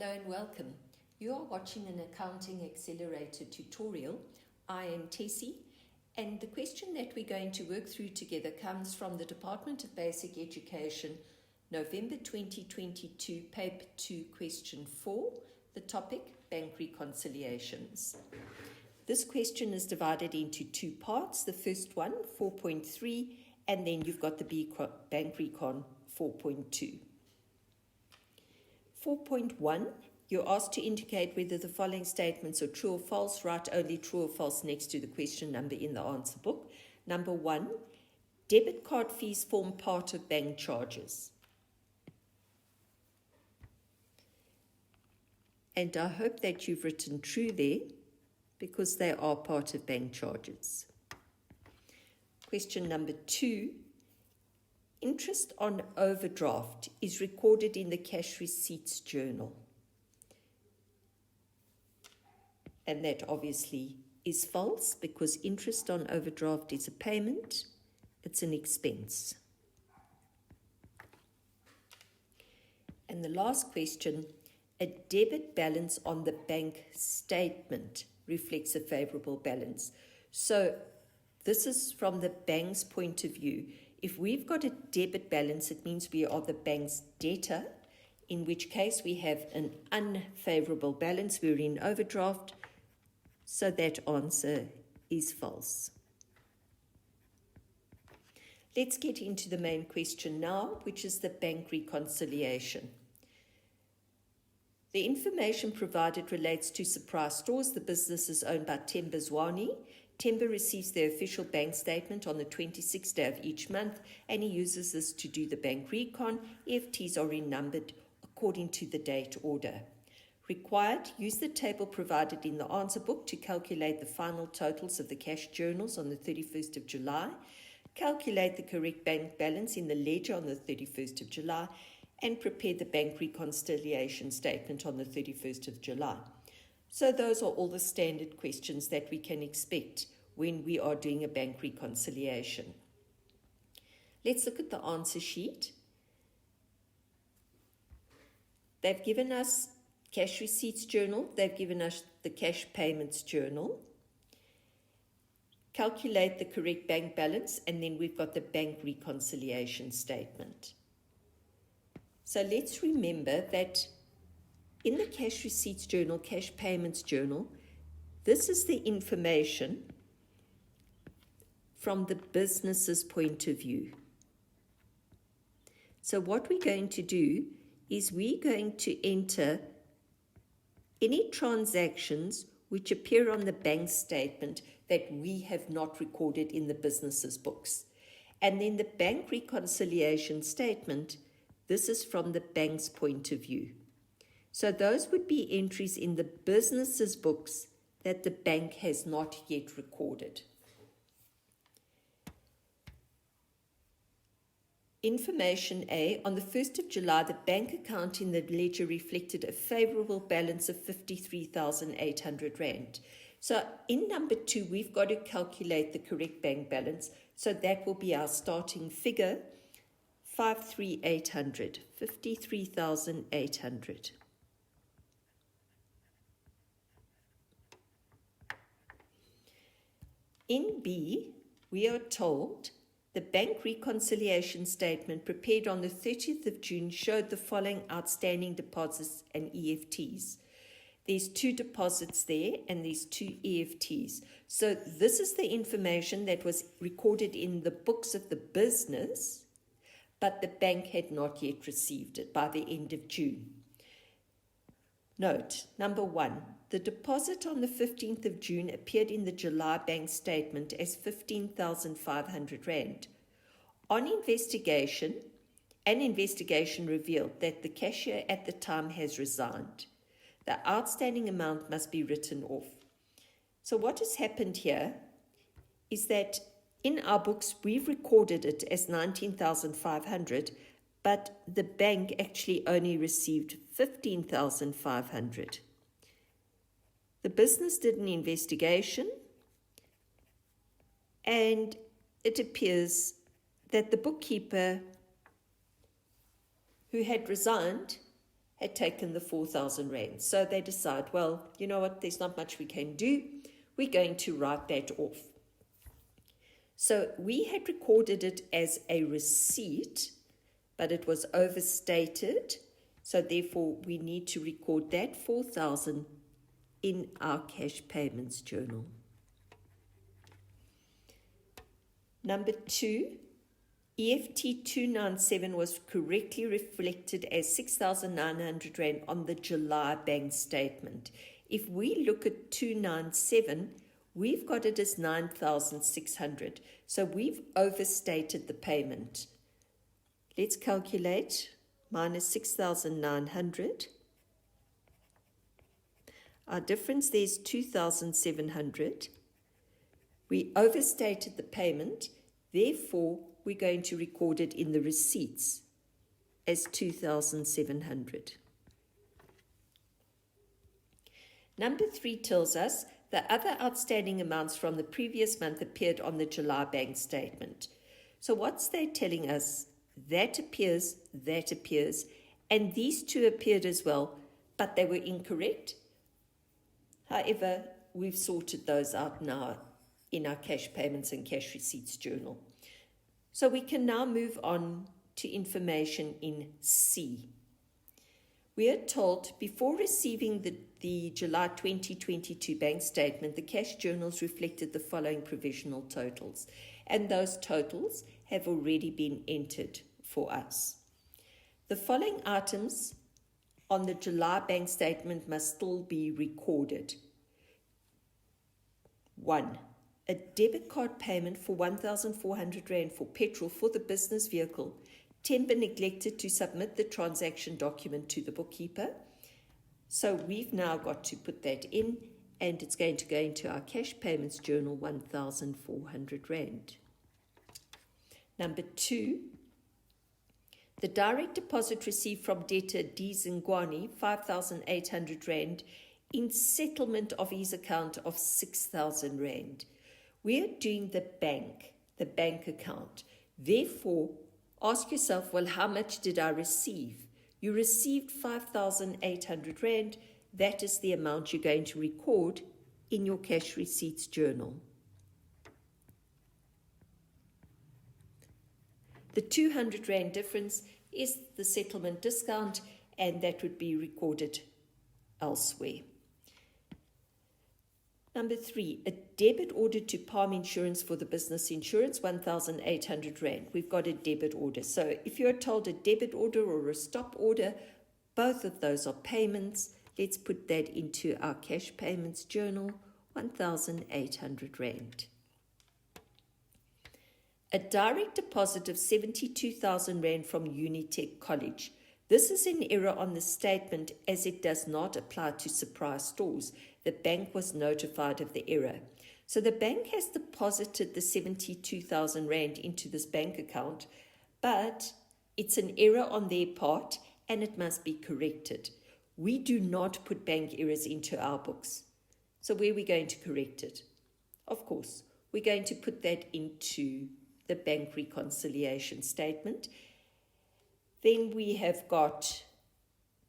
Hello and welcome. You are watching an Accounting Accelerator tutorial. I am Tessie, and the question that we're going to work through together comes from the Department of Basic Education, November 2022, Paper 2, Question 4, the topic, Bank Reconciliations. This question is divided into two parts. The first one, 4.3, and then you've got the Bank Recon 4.2. 4.1, you're asked to indicate whether the following statements are true or false. Write only true or false next to the question number in the answer book. Number 1, debit card fees form part of bank charges. And I hope that you've written true there, because they are part of bank charges. Question number 2, interest on overdraft is recorded in the cash receipts journal. And that obviously is false, because interest on overdraft is a payment, it's an expense. And the last question, a debit balance on the bank statement reflects a favorable balance. So this is from the bank's point of view. If we've got a debit balance, it means we are the bank's debtor, in which case we have an unfavorable balance, we're in overdraft, so that answer is false. Let's get into the main question now, which is the bank reconciliation. The information provided relates to Surprise Stores. The business is owned by Temba Zwane. Temba receives their official bank statement on the 26th day of each month, and he uses this to do the bank recon. EFTs are renumbered according to the date order. Required, use the table provided in the answer book to calculate the final totals of the cash journals on the 31st of July, calculate the correct bank balance in the ledger on the 31st of July, and prepare the bank reconciliation statement on the 31st of July. So those are all the standard questions that we can expect when we are doing a bank reconciliation. Let's look at the answer sheet. They've given us cash receipts journal. They've given us the cash payments journal. Calculate the correct bank balance, and then we've got the bank reconciliation statement. So let's remember that in the cash receipts journal, cash payments journal, this is the information from the business's point of view. So what we're going to do is we're going to enter any transactions which appear on the bank statement that we have not recorded in the business's books. And then the bank reconciliation statement, this is from the bank's point of view. So those would be entries in the business's books that the bank has not yet recorded. Information A, on the 1st of July, the bank account in the ledger reflected a favorable balance of 53,800 Rand. So in number 2, we've got to calculate the correct bank balance. So that will be our starting figure, 53,800. In B, we are told the bank reconciliation statement prepared on the 30th of June showed the following outstanding deposits and EFTs. There's 2 deposits there and there's 2 EFTs. So this is the information that was recorded in the books of the business, but the bank had not yet received it by the end of June. Note, number 1, the deposit on the 15th of June appeared in the July bank statement as 15,500 Rand. On investigation, an investigation revealed that the cashier at the time has resigned. The outstanding amount must be written off. So what has happened here is that in our books, we've recorded it as 19,500, but the bank actually only received 15,500. The business did an investigation, and it appears that the bookkeeper who had resigned had taken the 4,000 Rand. So they decide, well, you know what, there's not much we can do. We're going to write that off. So we had recorded it as a receipt, but it was overstated. So therefore, we need to record that 4,000 in our cash payments journal. Number 2, EFT 297 was correctly reflected as 6,900 Rand on the July bank statement. If we look at 297, we've got it as 9,600. So we've overstated the payment. Let's calculate minus 6,900. Our difference there is 2,700. We overstated the payment, therefore we're going to record it in the receipts as 2,700. Number 3 tells us the other outstanding amounts from the previous month appeared on the July bank statement. So what's they telling us? That appears, and these two appeared as well, but they were incorrect. However, we've sorted those out now in our cash payments and cash receipts journal. So we can now move on to information in C. We are told before receiving the July 2022 bank statement, the cash journals reflected the following provisional totals, and those totals have already been entered for us. The following items on the July bank statement must still be recorded. 1. A debit card payment for 1,400 Rand for petrol for the business vehicle. Temba neglected to submit the transaction document to the bookkeeper. So we've now got to put that in, and it's going to go into our cash payments journal, 1,400 Rand. Number 2, the direct deposit received from debtor D. Zingwani, 5,800 Rand, in settlement of his account of 6,000 Rand. We are doing the bank account. Therefore, ask yourself, well, how much did I receive? You received 5,800 Rand. That is the amount you're going to record in your cash receipts journal. The 200 Rand difference is the settlement discount, and that would be recorded elsewhere. Number 3, a debit order to Palm Insurance for the business insurance, 1,800 Rand. We've got a debit order. So if you're told a debit order or a stop order, both of those are payments. Let's put that into our cash payments journal, 1,800 Rand. A direct deposit of 72,000 Rand from Unitech College. This is an error on the statement as it does not apply to surprise stores. The bank was notified of the error. So the bank has deposited the 72,000 Rand into this bank account, but it's an error on their part and it must be corrected. We do not put bank errors into our books. So where are we going to correct it? Of course, we're going to put that into the bank reconciliation statement. Then we have got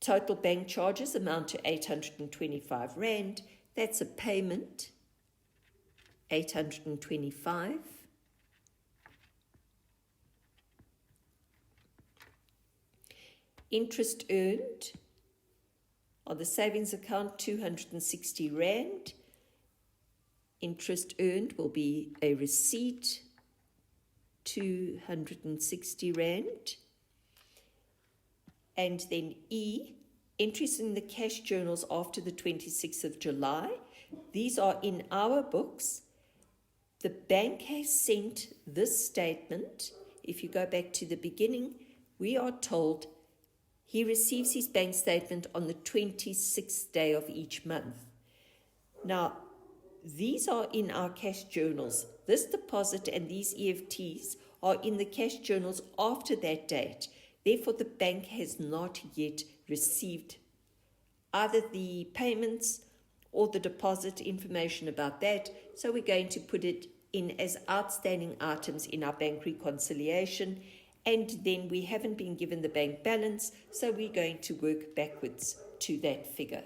total bank charges amount to 825 Rand. That's a payment, 825. Interest earned on the savings account, 260 Rand. Interest earned will be a receipt, 260 Rand. And then E, entries in the cash journals after the 26th of July. These are in our books. The bank has sent this statement. If you go back to the beginning, we are told he receives his bank statement on the 26th day of each month. Now, these are in our cash journals. This deposit and these EFTs are in the cash journals after that date. Therefore, the bank has not yet received either the payments or the deposit information about that. So we're going to put it in as outstanding items in our bank reconciliation. and then we haven't been given the bank balance, so we're going to work backwards to that figure.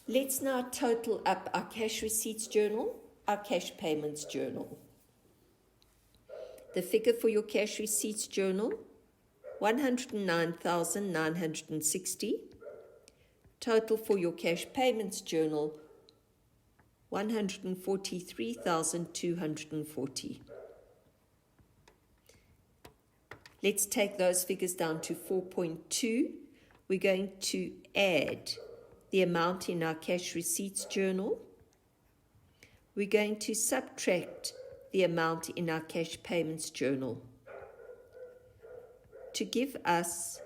Let's now total up our cash receipts journal, our cash payments journal. The figure for your cash receipts journal, 109,960. Total for your cash payments journal, 143,240. Let's take those figures down to 4.2. We're going to add the amount in our cash receipts journal. We're going to subtract the amount in our cash payments journal to give us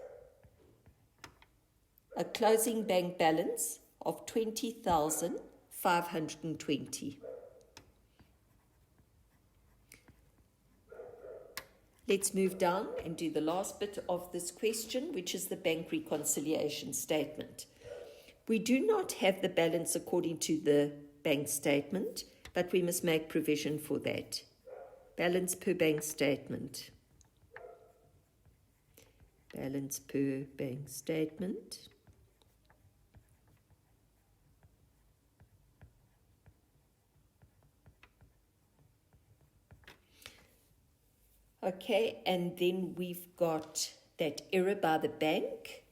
a closing bank balance of 20,520. Let's move down and do the last bit of this question, which is the bank reconciliation statement. We do not have the balance according to the bank statement, but we must make provision for that. Balance per bank statement. Balance per bank statement. Okay, and then we've got that error by the bank.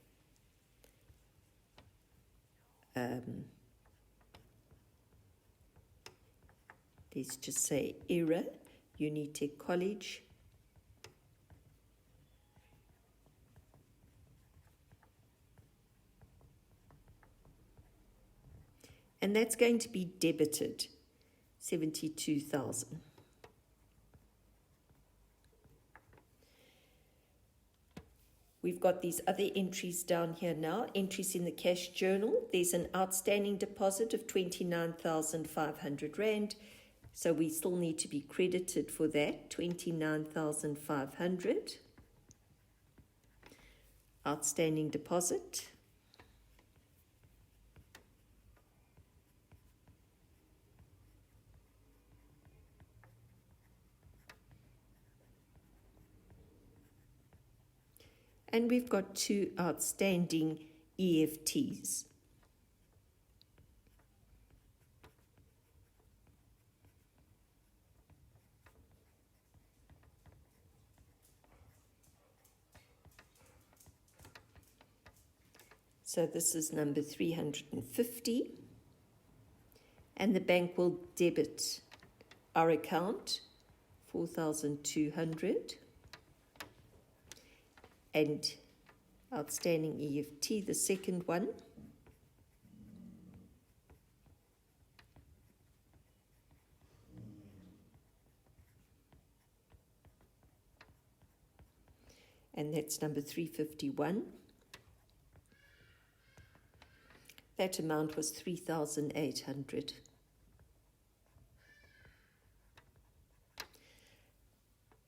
Let's just say error, Unitec College. And that's going to be debited, 72,000. We've got these other entries down here now, entries in the cash journal. There's an outstanding deposit of 29,500 Rand. So we still need to be credited for that, 29,500. Outstanding deposit. And we've got 2 outstanding EFTs. So this is number 350. And the bank will debit our account, 4,200. And outstanding EFT, the second one. And that's number 351. That amount was 3,800.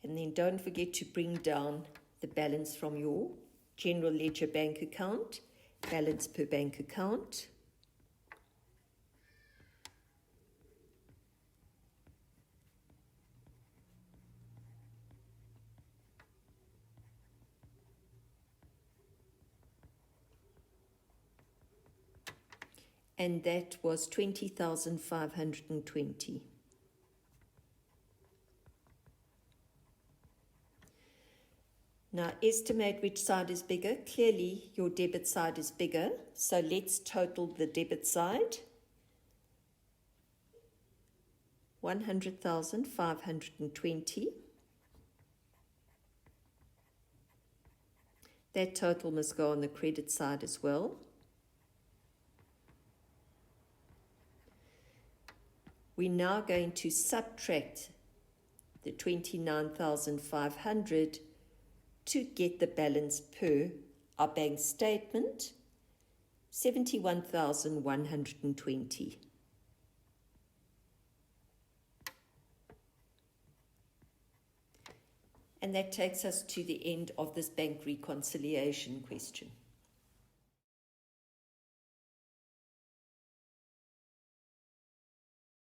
And then don't forget to bring down the balance from your general ledger bank account, balance per bank account. And that was 20,520. Now, estimate which side is bigger. Clearly, your debit side is bigger. So let's total the debit side. 100,520. That total must go on the credit side as well. We're now going to subtract the 29,500 to get the balance per our bank statement, 71,120. And that takes us to the end of this bank reconciliation question.